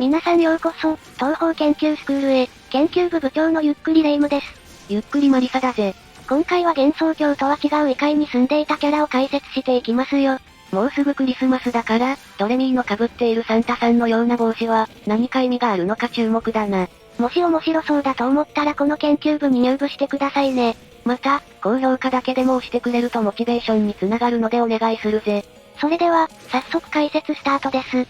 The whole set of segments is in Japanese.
皆さんようこそ、東方研究スクールへ、研究部部長のゆっくりレ夢ムです。ゆっくりマリサだぜ。今回は幻想郷とは違う異界に住んでいたキャラを解説していきますよ。もうすぐクリスマスだから、ドレミーの被っているサンタさんのような帽子は、何か意味があるのか注目だな。もし面白そうだと思ったらこの研究部に入部してくださいね。また、高評価だけでも押してくれるとモチベーションにつながるのでお願いするぜ。それでは、早速解説スタートです。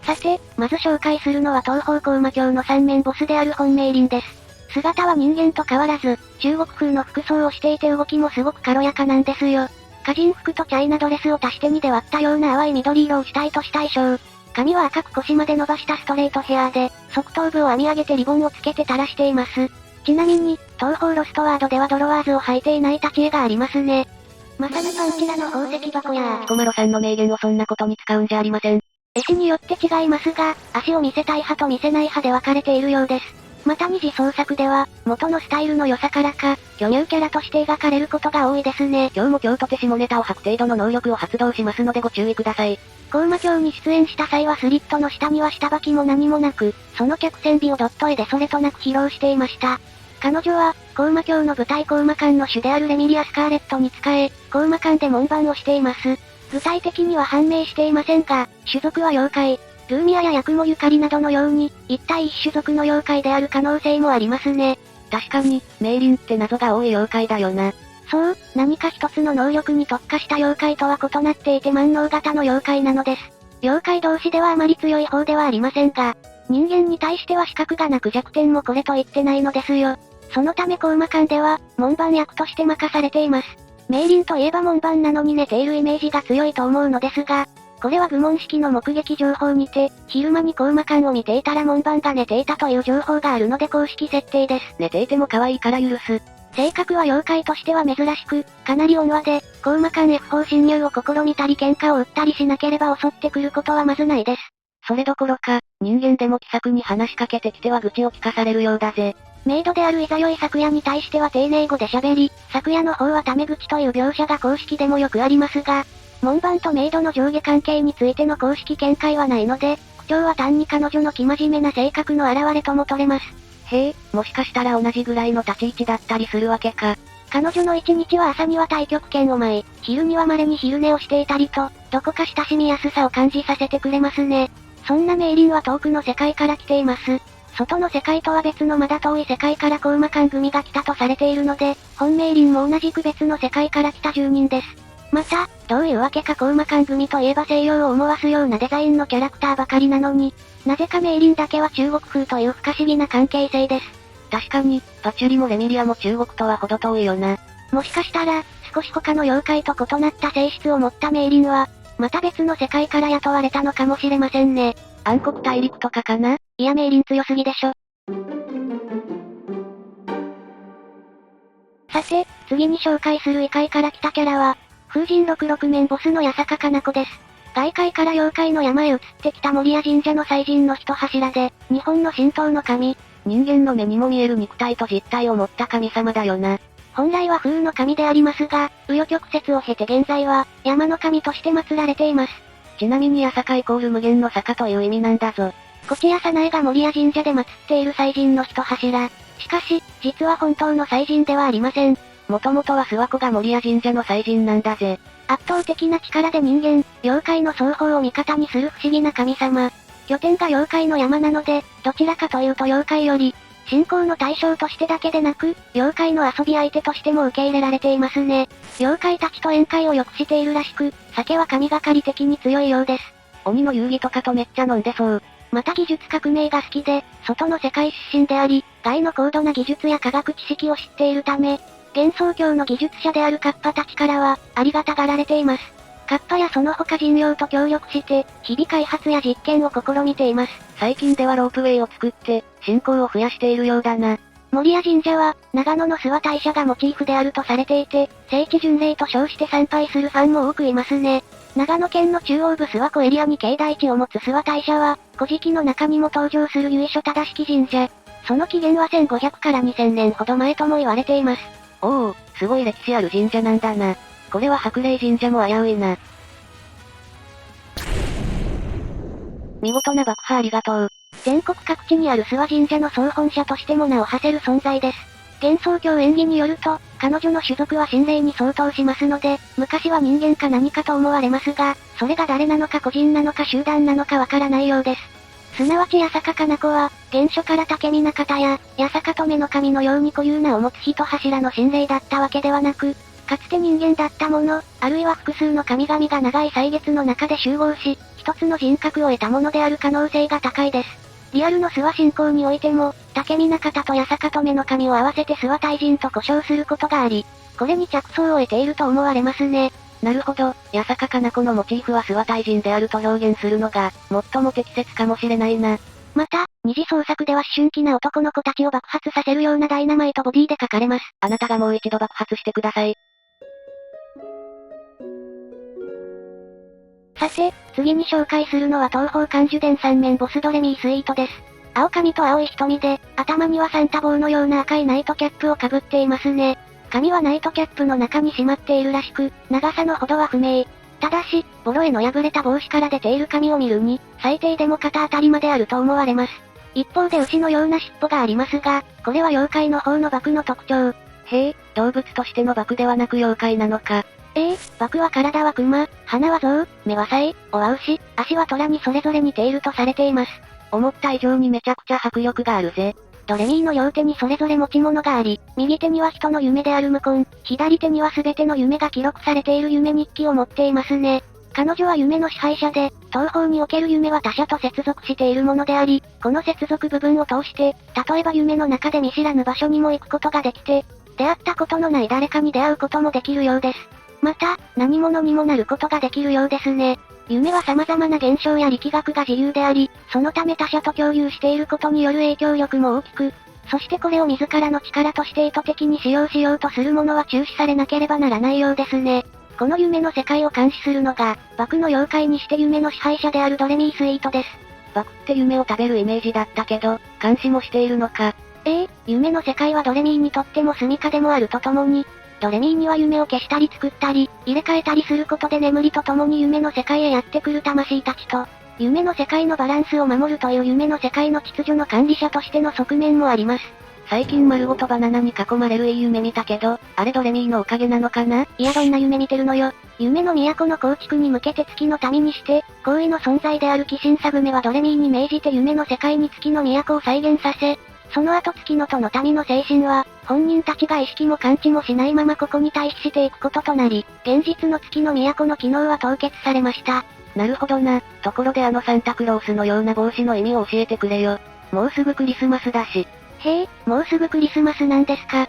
さて、まず紹介するのは東方高魔教の三面ボスである本命輪です。姿は人間と変わらず、中国風の服装をしていて動きもすごく軽やかなんですよ。歌人服とチャイナドレスを足して2で割ったような淡い緑色を主体とした衣装。髪は赤く腰まで伸ばしたストレートヘアで、側頭部を編み上げてリボンをつけて垂らしています。ちなみに、東方ロストワードではドロワーズを履いていない立ち絵がありますね。まさにパンチラの宝石箱や彦摩呂さんの名言をそんなことに使うんじゃありません。絵師によって違いますが、足を見せたい派と見せない派で分かれているようです。また二次創作では、元のスタイルの良さからか、巨乳キャラとして描かれることが多いですね。今日も今日とて下ネタを吐く程度の能力を発動しますのでご注意ください。高魔教に出演した際はスリットの下には下履きも何もなく、その客船美をドット絵でそれとなく披露していました。彼女は、高魔教の舞台高魔館の主であるレミリア・スカーレットに仕え、高魔館で門番をしています。具体的には判明していませんが、種族は妖怪、ルーミアやヤクモゆかりなどのように、一体一種族の妖怪である可能性もありますね。確かに、メイリンって謎が多い妖怪だよな。そう、何か一つの能力に特化した妖怪とは異なっていて万能型の妖怪なのです。妖怪同士ではあまり強い方ではありませんが、人間に対しては資格がなく弱点もこれと言ってないのですよ。そのため高魔館では、門番役として任されています。メイリンといえば門番なのに寝ているイメージが強いと思うのですが、これは愚問式の目撃情報にて、昼間に高魔館を見ていたら門番が寝ていたという情報があるので公式設定です。寝ていても可愛いから許す。性格は妖怪としては珍しく、かなり温和で、高魔館へ不法侵入を試みたり喧嘩を売ったりしなければ襲ってくることはまずないです。それどころか、人間でも気さくに話しかけてきては愚痴を聞かされるようだぜ。メイドであるいざよい昨夜に対しては丁寧語で喋り、昨夜の方はタメ口という描写が公式でもよくありますが、門番とメイドの上下関係についての公式見解はないので、口調は単に彼女の生真面目な性格の表れとも取れます。へえ、もしかしたら同じぐらいの立ち位置だったりするわけか。彼女の一日は朝には太極拳を舞い、昼には稀に昼寝をしていたりと、どこか親しみやすさを感じさせてくれますね。そんなメイリンは遠くの世界から来ています。外の世界とは別のまだ遠い世界から高魔館組が来たとされているので、本メイリンも同じく別の世界から来た住人です。また、どういうわけか高魔館組といえば西洋を思わすようなデザインのキャラクターばかりなのに、なぜかメイリンだけは中国風という不可思議な関係性です。確かに、パチュリもレミリアも中国とは程遠いよな。もしかしたら、少し他の妖怪と異なった性質を持ったメイリンは、また別の世界から雇われたのかもしれませんね。暗黒大陸とかかな？いやメイリン強すぎでしょ。さて、次に紹介する異界から来たキャラは、風神66面ボスの八坂かな子です。外界から妖怪の山へ移ってきた守谷神社の祭神の一柱で、日本の神道の神。人間の目にも見える肉体と実体を持った神様だよな。本来は風の神でありますが、紆余曲折を経て現在は、山の神として祀られています。ちなみに八坂イコール無限の坂という意味なんだぞ。こちやさなえが守谷神社で祀っている祭神の一柱。しかし、実は本当の祭神ではありません。もともとは諏訪湖が守谷神社の祭神なんだぜ。圧倒的な力で人間、妖怪の双方を味方にする不思議な神様。拠点が妖怪の山なので、どちらかというと妖怪より、信仰の対象としてだけでなく、妖怪の遊び相手としても受け入れられていますね。妖怪たちと宴会をよくしているらしく、酒は神がかり的に強いようです。鬼の遊戯とかとめっちゃ飲んでそう。また技術革命が好きで、外の世界出身であり、外の高度な技術や科学知識を知っているため、幻想郷の技術者であるカッパたちからは、ありがたがられています。カッパやその他人妖と協力して、日々開発や実験を試みています。最近ではロープウェイを作って、信仰を増やしているようだな。守谷神社は、長野の諏訪大社がモチーフであるとされていて、聖地巡礼と称して参拝するファンも多くいますね。長野県の中央部諏訪湖エリアに境内地を持つ諏訪大社は、古事記の中にも登場する由緒正しき神社。その起源は1500から2000年ほど前とも言われています。おお、すごい歴史ある神社なんだな。これは白麗神社も危ういな。見事な爆破ありがとう。全国各地にある諏訪神社の総本社としても名を馳せる存在です。幻想郷演技によると、彼女の種族は神霊に相当しますので、昔は人間か何かと思われますが、それが誰なのか個人なのか集団なのかわからないようです。すなわち八坂かな子は、原初から竹見中田や、八坂留の神のように固有なを持つ人柱の神霊だったわけではなく、かつて人間だったもの、あるいは複数の神々が長い歳月の中で集合し、一つの人格を得たものである可能性が高いです。リアルの諏訪信仰においても、竹見中田と八坂留の神を合わせて諏訪大神と呼称することがあり、これに着想を得ていると思われますね。なるほど、八坂かな子のモチーフは諏訪大神であると表現するのが、最も適切かもしれないな。また、二次創作では思春期な男の子たちを爆発させるようなダイナマイトボディで書かれます。あなたがもう一度爆発してください。さて、次に紹介するのは東方漢樹伝三面ボスドレミースイートです。青髪と青い瞳で、頭にはサンタ帽のような赤いナイトキャップをかぶっていますね。髪はナイトキャップの中にしまっているらしく、長さのほどは不明。ただし、ボロへの破れた帽子から出ている髪を見るに、最低でも肩あたりまであると思われます。一方で牛のような尻尾がありますが、これは妖怪の方のバクの特徴。へえ、動物としてのバクではなく妖怪なのか。バクは体は熊、鼻は象、目はサイ、尾は牛、足は虎にそれぞれ似ているとされています。思った以上にめちゃくちゃ迫力があるぜ。ドレミーの両手にそれぞれ持ち物があり、右手には人の夢である無根、左手には全ての夢が記録されている夢日記を持っていますね。彼女は夢の支配者で、東方における夢は他者と接続しているものであり、この接続部分を通して、例えば夢の中で見知らぬ場所にも行くことができて、出会ったことのない誰かに出会うこともできるようです。また、何者にもなることができるようですね。夢は様々な現象や力学が自由であり、そのため他者と共有していることによる影響力も大きく、そしてこれを自らの力として意図的に使用しようとする者は中止されなければならないようですね。この夢の世界を監視するのが、バクの妖怪にして夢の支配者であるドレミースイートです。バクって夢を食べるイメージだったけど、監視もしているのか。夢の世界はドレミーにとっても住処でもあるとともに、ドレミーには夢を消したり作ったり、入れ替えたりすることで眠りとともに夢の世界へやってくる魂たちと、夢の世界のバランスを守るという夢の世界の秩序の管理者としての側面もあります。最近丸ごとバナナに囲まれるいい夢見たけど、あれドレミーのおかげなのかな？いやどんな夢見てるのよ。夢の都の構築に向けて月の民にして、高位の存在である鬼神サグメはドレミーに命じて夢の世界に月の都を再現させ、その後月のとの民の精神は、本人たちが意識も感知もしないままここに退避していくこととなり、現実の月の都の機能は凍結されました。なるほどな。ところでサンタクロースのような帽子の意味を教えてくれよ。もうすぐクリスマスだし。へえ、もうすぐクリスマスなんですか。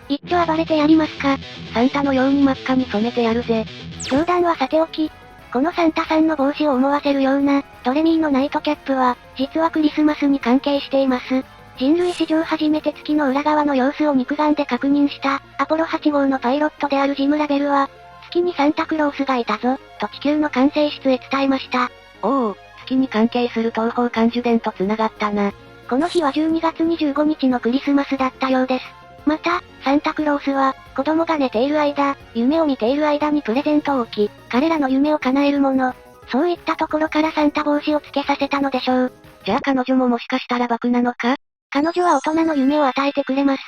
一丁暴れてやりますか。サンタのように真っ赤に染めてやるぜ。冗談はさておき、このサンタさんの帽子を思わせるような、ドレミーのナイトキャップは、実はクリスマスに関係しています。人類史上初めて月の裏側の様子を肉眼で確認した、アポロ8号のパイロットであるジム・ラベルは、月にサンタクロースがいたぞ、と地球の管制室へ伝えました。おお、月に関係する東方漢樹伝と繋がったな。この日は12月25日のクリスマスだったようです。また、サンタクロースは、子供が寝ている間、夢を見ている間にプレゼントを置き、彼らの夢を叶えるもの。そういったところからサンタ帽子をつけさせたのでしょう。じゃあ彼女ももしかしたらバクなのか？彼女は大人の夢を与えてくれます。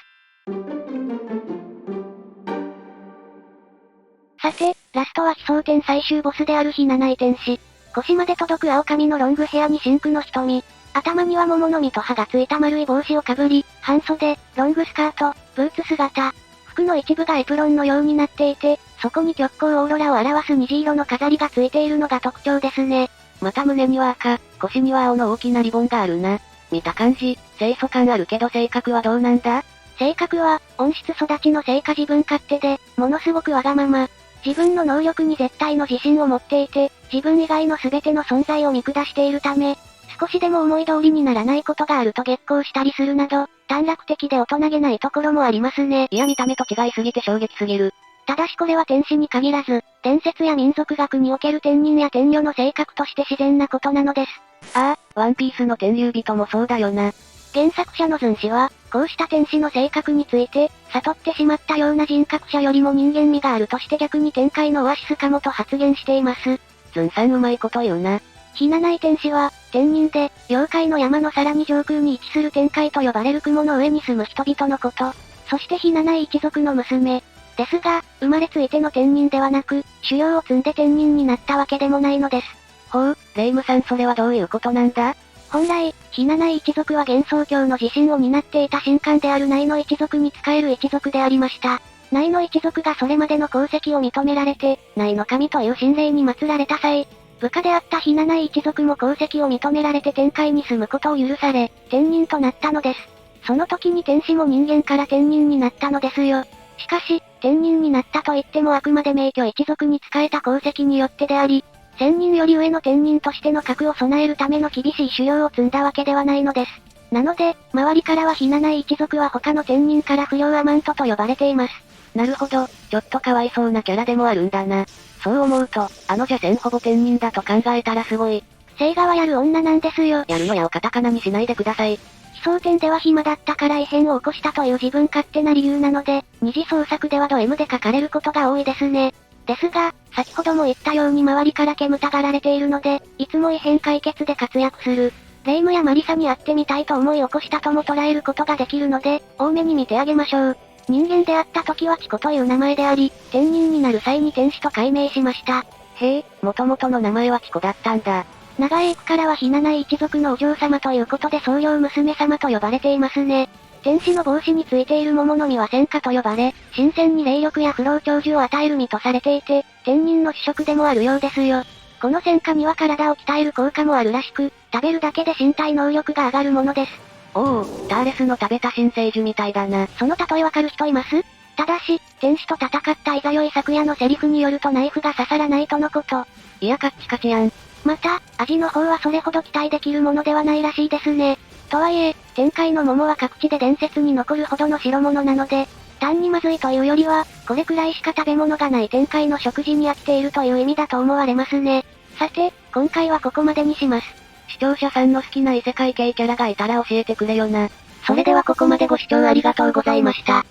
さて、ラストは奇想天最終ボスである火七井天使。腰まで届く青髪のロングヘアに真紅の瞳。頭には桃の実と葉がついた丸い帽子をかぶり、半袖、ロングスカート、ブーツ姿。服の一部がエプロンのようになっていて、そこに極光オーロラを表す虹色の飾りがついているのが特徴ですね。また胸には赤、腰には青の大きなリボンがあるな。見た感じ、清楚感あるけど性格はどうなんだ？性格は、温室育ちの性格自分勝手で、ものすごくわがまま。自分の能力に絶対の自信を持っていて、自分以外の全ての存在を見下しているため、少しでも思い通りにならないことがあると激高したりするなど、短絡的で大人げないところもありますね。いや見た目と違いすぎて衝撃すぎる。ただしこれは天使に限らず、伝説や民族学における天人や天女の性格として自然なことなのです。ああ、ワンピースの天竜人もそうだよな。原作者のズン氏は、こうした天使の性格について、悟ってしまったような人格者よりも人間味があるとして逆に展開のオアシスかもと発言しています。ズンさんうまいこと言うな。火七井天使は、天人で、妖怪の山のさらに上空に位置する天界と呼ばれる雲の上に住む人々のこと。そして火七井一族の娘。ですが、生まれついての天人ではなく、修行を積んで天人になったわけでもないのです。ほう、霊夢さんそれはどういうことなんだ？本来、火七井一族は幻想郷の地震を担っていた神官である内の一族に仕える一族でありました。内の一族がそれまでの功績を認められて、内の神という神霊に祀られた際、部下であった火七井一族も功績を認められて天界に住むことを許され、天人となったのです。その時に天使も人間から天人になったのですよ。しかし、天人になったと言ってもあくまで名居一族に仕えた功績によってであり、千人より上の天人としての格を備えるための厳しい修行を積んだわけではないのです。なので、周りからは火七井一族は他の天人から不良アマントと呼ばれています。なるほど、ちょっとかわいそうなキャラでもあるんだな。そう思うと、邪戦ほぼ天人だと考えたらすごい。聖側やる女なんですよ。やるのやをカタカナにしないでください。奇想天では暇だったから異変を起こしたという自分勝手な理由なので、二次創作ではド M で書かれることが多いですね。ですが、先ほども言ったように周りから煙たがられているので、いつも異変解決で活躍する。霊夢やマリサに会ってみたいと思い起こしたとも捉えることができるので、多めに見てあげましょう。人間であった時はチコという名前であり、天人になる際に天使と改名しました。へえ、元々の名前はチコだったんだ。長い区からは火七井一族のお嬢様ということで総領娘様と呼ばれていますね。天使の帽子についている桃の実は戦果と呼ばれ、神仙に霊力や不老長寿を与える実とされていて、天人の主食でもあるようですよ。この戦果には体を鍛える効果もあるらしく、食べるだけで身体能力が上がるものです。おお、ターレスの食べた新生樹みたいだな。その例えわかる人います？ただし、天使と戦ったいざよい昨夜のセリフによるとナイフが刺さらないとのこと。いやカッチカチやん。また、味の方はそれほど期待できるものではないらしいですね。とはいえ、天界の桃は各地で伝説に残るほどの代物なので、単にまずいというよりは、これくらいしか食べ物がない天界の食事に飽きているという意味だと思われますね。さて、今回はここまでにします。視聴者さんの好きな異世界系キャラがいたら教えてくれよな。それではここまでご視聴ありがとうございました。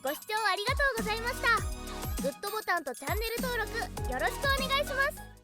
ご視聴ありがとうございました。グッドボタンとチャンネル登録よろしくお願いします。